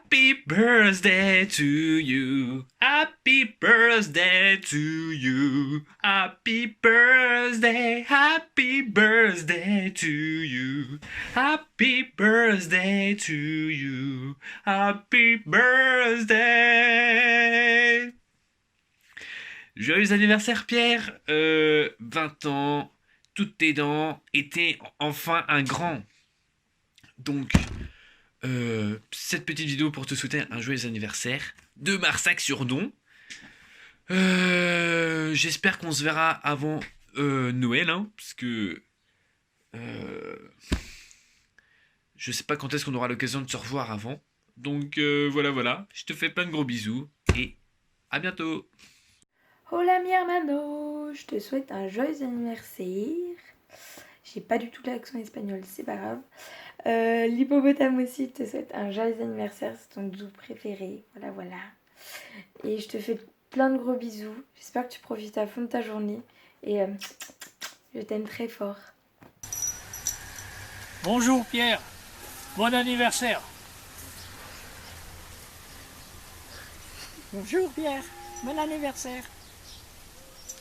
Happy birthday to you. Happy birthday to you. Happy birthday to you. Happy birthday to you. Happy birthday. Joyeux anniversaire Pierre. 20 ans, toutes tes dents étaient enfin un grand. Donc, cette petite vidéo pour te souhaiter un joyeux anniversaire de Marsac sur Don. J'espère qu'on se verra avant Noël, hein, parce que je sais pas quand est-ce qu'on aura l'occasion de se revoir avant. Donc voilà, je te fais plein de gros bisous et à bientôt. Hola mi hermano, je te souhaite un joyeux anniversaire. J'ai pas du tout l'accent espagnol, c'est pas grave. L'hippopotame aussi te souhaite un joyeux anniversaire, c'est ton doudou préféré. Voilà. Et je te fais plein de gros bisous. J'espère que tu profites à fond de ta journée. Et je t'aime très fort. Bonjour Pierre, bon anniversaire. Bonjour Pierre, bon anniversaire.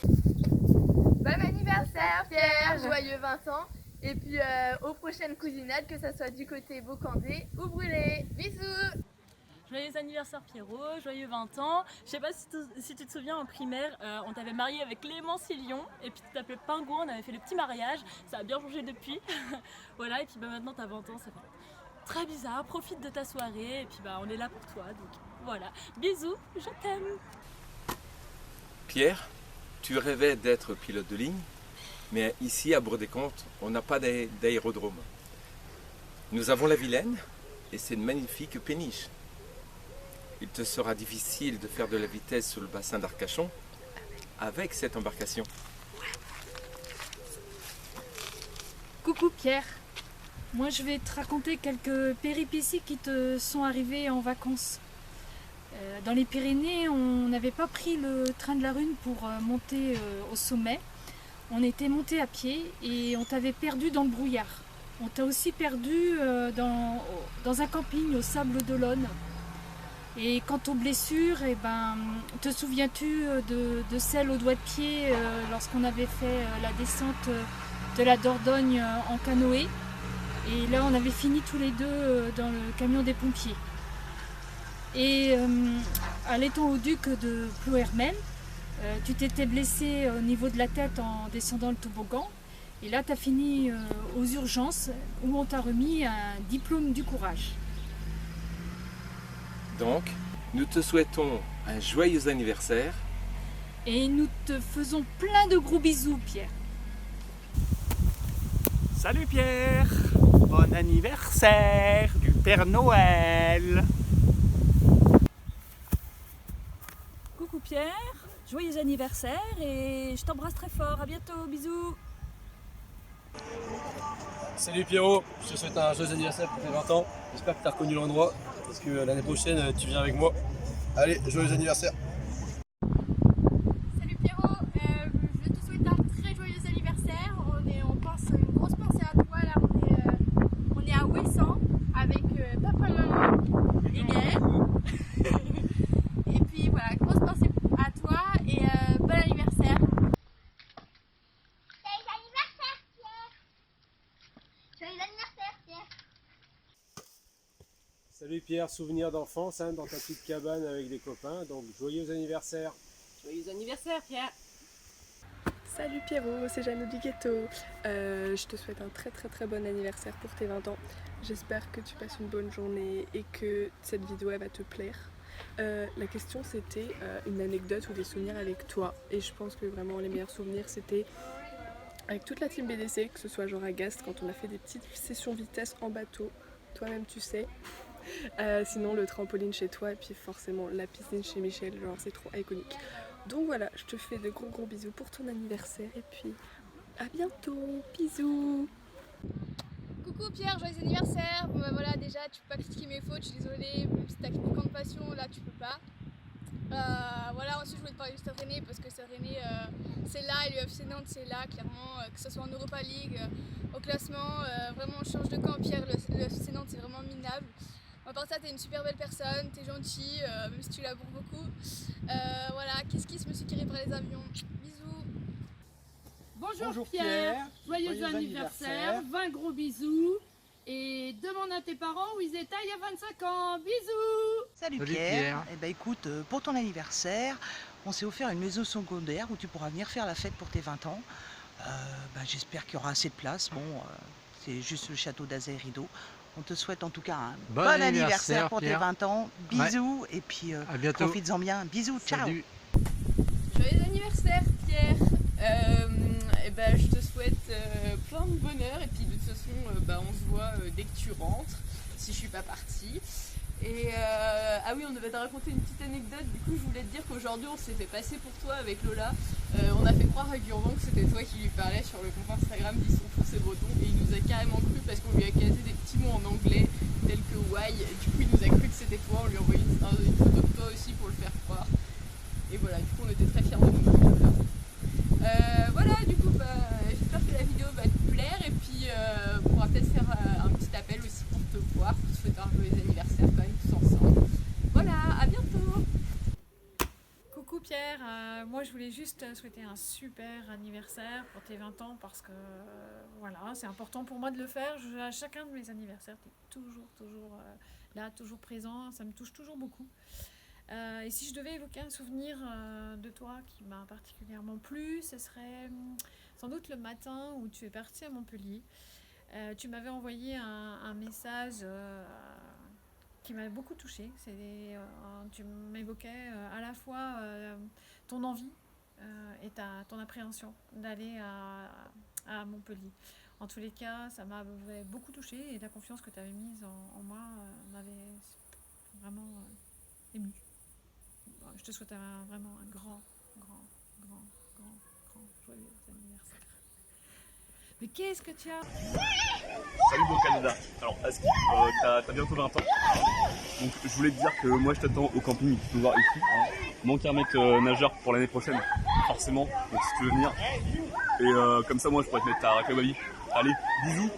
Bon anniversaire Pierre, joyeux 20 ans. Et puis aux prochaines cousinades, que ça soit du côté Beaucandé ou Brûlé. Bisous. Joyeux anniversaire Pierrot, joyeux 20 ans. Je sais pas si tu te souviens, en primaire, on t'avait marié avec Clémence Lyon et puis tu t'appelais Pingouin, on avait fait le petit mariage, ça a bien changé depuis. Voilà, et puis maintenant t'as 20 ans, ça fait très bizarre, profite de ta soirée et puis on est là pour toi, donc voilà. Bisous, je t'aime. Pierre, tu rêvais d'être pilote de ligne, mais ici à Bourg-des-Comptes, on n'a pas d'aérodrome. Nous avons la Vilaine et c'est une magnifique péniche. Il te sera difficile de faire de la vitesse sur le bassin d'Arcachon avec cette embarcation. Coucou Pierre, moi je vais te raconter quelques péripéties qui te sont arrivées en vacances. Dans les Pyrénées, on n'avait pas pris le train de la Rune pour monter au sommet. On était monté à pied et on t'avait perdu dans le brouillard. On t'a aussi perdu dans un camping au Sable d'Olonne. Et quant aux blessures, te souviens-tu de celle au doigt de pied lorsqu'on avait fait la descente de la Dordogne en canoë? Et là, on avait fini tous les deux dans le camion des pompiers. Et à l'étang au Duc de Ploërmel, tu t'étais blessé au niveau de la tête en descendant le toboggan. Et là, tu as fini aux urgences où on t'a remis un diplôme du courage. Donc, nous te souhaitons un joyeux anniversaire. Et nous te faisons plein de gros bisous, Pierre. Salut Pierre, bon anniversaire du Père Noël. Coucou Pierre, joyeux anniversaire et je t'embrasse très fort, à bientôt, bisous. Salut Pierrot, je te souhaite un joyeux anniversaire pour tes 20 ans. J'espère que tu as reconnu l'endroit parce que l'année prochaine tu viens avec moi. Allez, joyeux anniversaire. Salut Pierrot, je te souhaite un très joyeux anniversaire. On pense une grosse pensée à toi. Là, on est à Ouessant avec papa, maman et Gaël. Et puis voilà, grosse pensée à toi et bon anniversaire. Joyeux anniversaire Pierre. Joyeux anniversaire Pierre. Salut Pierre, souvenir d'enfance dans ta petite cabane avec des copains. Donc joyeux anniversaire. Joyeux anniversaire Pierre. Salut Pierrot, c'est Jeannot du Ghetto. Je te souhaite un très bon anniversaire pour tes 20 ans. J'espère que tu passes une bonne journée et que cette vidéo elle va te plaire. La question c'était une anecdote ou des souvenirs avec toi. Et je pense que vraiment les meilleurs souvenirs c'était avec toute la team BDC, que ce soit genre à Gast quand on a fait des petites sessions vitesse en bateau. Toi-même tu sais. Sinon le trampoline chez toi et puis forcément la piscine chez Michel, genre c'est trop iconique. Donc voilà, je te fais de gros bisous pour ton anniversaire et puis à bientôt, bisous. Coucou Pierre, joyeux anniversaire. Bon, voilà, déjà tu peux pas critiquer mes fautes, je suis désolée, même si t'as autant de passion, là tu peux pas. Voilà, ensuite je voulais te parler du Stade Rennais parce que Stade Rennais c'est là et le FC Nantes c'est là clairement, que ce soit en Europa League, au classement, vraiment on change de camp Pierre, le FC Nantes c'est vraiment minable. À part ça, t'es une super belle personne, t'es gentil, même si tu laboures beaucoup. Voilà, kiss kiss monsieur qui répare les avions. Bisous. Bonjour Pierre, joyeux anniversaire, 20 gros bisous. Et demande à tes parents où ils étaient il y a 25 ans. Bisous. Salut Pierre. Eh ben écoute, pour ton anniversaire, on s'est offert une maison secondaire où tu pourras venir faire la fête pour tes 20 ans. J'espère qu'il y aura assez de place. Bon, c'est juste le château d'Azay Rideau. On te souhaite en tout cas un bon anniversaire pour Pierre. tes 20 ans. Bisous et puis À bientôt. profites-en bien. Bisous, ciao. Salut. Joyeux anniversaire Pierre. Je te souhaite plein de bonheur et puis de toute façon on se voit dès que tu rentres, si je suis pas partie. Et ah oui, on devait te raconter une petite anecdote. Du coup, je voulais te dire qu'aujourd'hui on s'est fait passer pour toi avec Lola. On a fait croire à Gurvan que c'était toi qui lui parlais sur le compte Instagram d'Ils sont tous et bretons, et il nous a carrément cru parce qu'on lui a casé des petits mots en anglais tels que why. Du coup, il nous a cru que c'était toi. On lui a envoyé une photo de toi aussi pour le faire croire. Et voilà, du coup, on était très fiers de nous. Voilà, du coup, j'espère que la vidéo va te plaire et puis on pourra peut-être faire un petit appel aussi pour te voir, pour te souhaiter un joyeux anniversaire quand même tous ensemble. Voilà, à bientôt. Coucou Pierre, moi je voulais juste souhaiter un super anniversaire pour tes 20 ans parce que voilà, c'est important pour moi de le faire. À chacun de mes anniversaires, tu es toujours là, toujours présent, ça me touche toujours beaucoup. Et si je devais évoquer un souvenir de toi qui m'a particulièrement plu, ce serait sans doute le matin où tu es parti à Montpellier. Tu m'avais envoyé un message qui m'a beaucoup touchée. Tu m'évoquais à la fois ton envie et ton appréhension d'aller à Montpellier. En tous les cas, ça m'avait beaucoup touchée et la confiance que tu avais mise en moi m'avait vraiment émue. Je te souhaite vraiment un grand joyeux anniversaire. Mais qu'est-ce que tu as? Salut beau Canada. Alors Aski, t'as bientôt 20 ans. Donc je voulais te dire que moi je t'attends au camping, tu peux voir ici. Manque un mec nageur pour l'année prochaine, forcément. Donc si tu veux venir. Et comme ça moi je pourrais te mettre ta raclette. Allez, bisous.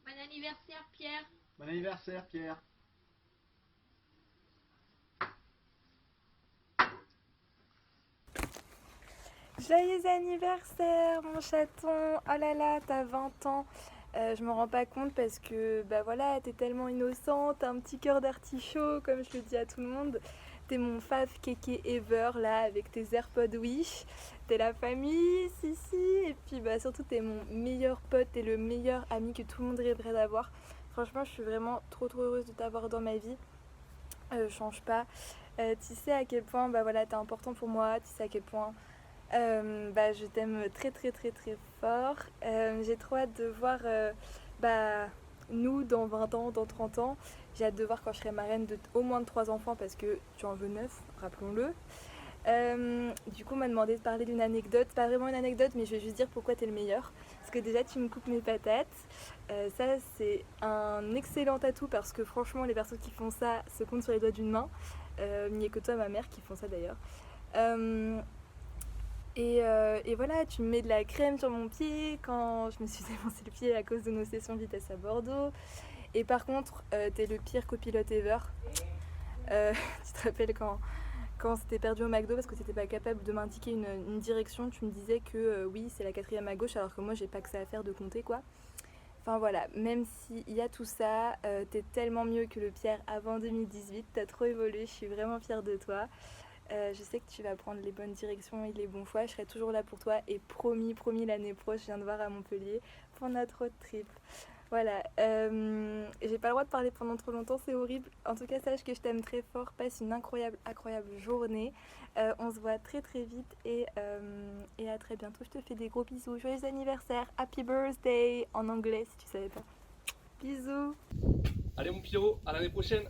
Bon anniversaire Pierre. Bon anniversaire Pierre. Joyeux anniversaire mon chaton. Oh là là, t'as 20 ans. Je me rends pas compte parce que voilà, t'es tellement innocente, t'as un petit cœur d'artichaut comme je le dis à tout le monde. T'es mon fave kéké ever là avec tes AirPods Wish. T'es la famille, si. Et puis surtout t'es mon meilleur pote, t'es le meilleur ami que tout le monde rêverait d'avoir. Franchement, je suis vraiment trop heureuse de t'avoir dans ma vie. Change pas. Tu sais à quel point t'es important pour moi. Tu sais à quel point je t'aime très fort. J'ai trop hâte de voir nous dans 20 ans, dans 30 ans. J'ai hâte de voir quand je serai marraine de au moins de 3 enfants parce que tu en veux 9, rappelons-le. Du coup on m'a demandé de parler d'une anecdote, pas vraiment une anecdote mais je vais juste dire pourquoi t'es le meilleur. Parce que déjà tu me coupes mes patates, ça c'est un excellent atout parce que franchement les personnes qui font ça se comptent sur les doigts d'une main. Il n'y a que toi et ma mère qui font ça d'ailleurs. Et voilà, tu me mets de la crème sur mon pied quand je me suis défoncé le pied à cause de nos sessions de vitesse à Bordeaux. Et par contre, t'es le pire copilote ever. Tu te rappelles quand on s'était perdu au McDo parce que t'étais pas capable de m'indiquer une direction, tu me disais que oui, c'est la 4e à gauche alors que moi j'ai pas que ça à faire de compter quoi. Enfin voilà, même s'il y a tout ça, t'es tellement mieux que le Pierre avant 2018, t'as trop évolué, je suis vraiment fière de toi. Je sais que tu vas prendre les bonnes directions et les bons choix, je serai toujours là pour toi et promis l'année prochaine, je viens de voir à Montpellier pour notre road trip. Voilà, j'ai pas le droit de parler pendant trop longtemps, c'est horrible. En tout cas, sache que je t'aime très fort, passe une incroyable journée. On se voit très vite et à très bientôt. Je te fais des gros bisous, joyeux anniversaire, happy birthday en anglais si tu savais pas. Bisous. Allez mon Pierrot, à l'année prochaine.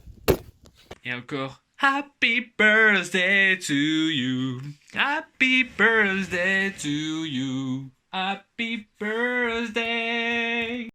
Et encore. Happy birthday to you. Happy birthday to you. Happy birthday.